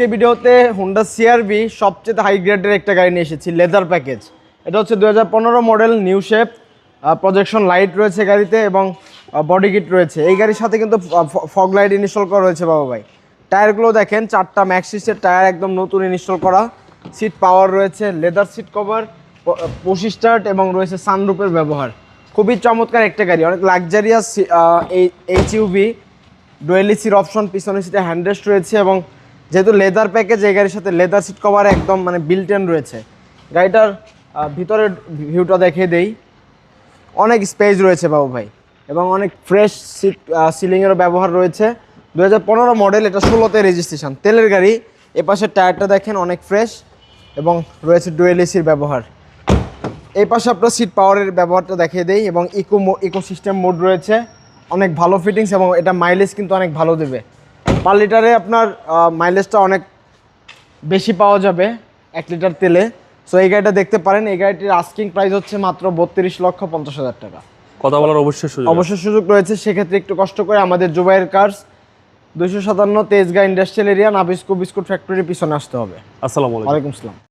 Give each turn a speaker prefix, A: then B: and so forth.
A: এই ভিডিওতে Honda CR-V সবচেয়ে হাই গ্রেডের একটা গাড়ি নিয়ে এসেছি, লেদার প্যাকেজ। এটা হচ্ছে 2015 model, new shape, projection light রয়েছে গাড়িতে এবং বডি কিট রয়েছে। এই গাড়ির সাথে কিন্তু ফগ লাইট ইনস্টল করা রয়েছে বাবা ভাই। টায়ারগুলো দেখেন, 4টা ম্যাক্সিসের টায়ার একদম নতুন ইনস্টল করা। সিট পাওয়ার রয়েছে, leather seat cover, push start এবং রয়েছে সানরুফের ব্যবহার। খুবই চমৎকার একটা গাড়ি, অনেক লাক্সারিয়াস এইচইউভি, ডুয়েল এসির অপশন, পিছনের সিটে হ্যান্ডরেস্ট রয়েছে এবং যেহেতু লেদার প্যাকেজ, এই গাড়ির সাথে লেদার সিট কভার একদম মানে বিল্ট ইন রয়েছে। গাড়িটার ভিতরের ভিউটা দেখিয়ে দেই, অনেক স্পেস রয়েছে বাবু ভাই এবং অনেক ফ্রেশ সিট, সিলিংয়েরও ব্যবহার রয়েছে। 2015 মডেল, এটা 16তে রেজিস্ট্রেশন, তেলের গাড়ি। এপাশের টায়ারটা দেখেন অনেক ফ্রেশ এবং রয়েছে ডুয়েল এসির ব্যবহার। এই পাশে আপনার সিট পাওয়ারের ব্যবহারটা দেখিয়ে দেই এবং ইকো সিস্টেম মোড রয়েছে, অনেক ভালো ফিটিংস এবং এটা মাইলেজ কিন্তু অনেক ভালো দেবে। পার লিটারে আপনার মাইলেজটা অনেক বেশি পাওয়া যাবে 1 লিটার তেলে। সো এই গাড়িটা দেখতে পারেন। এই গাড়িটির আস্কিং প্রাইস হচ্ছে মাত্র 32,50,000 টাকা।
B: কথা বলার অবশ্যই
A: সুযোগ রয়েছে। সেক্ষেত্রে একটু কষ্ট করে আমাদের Zubair cars, 257 Tejgaon industrial area, Nabisco biscuit ফ্যাক্টরির পিছনে আসতে হবে।
B: আসসালামু আলাইকুম।
A: ওয়ালাইকুম আসসালাম।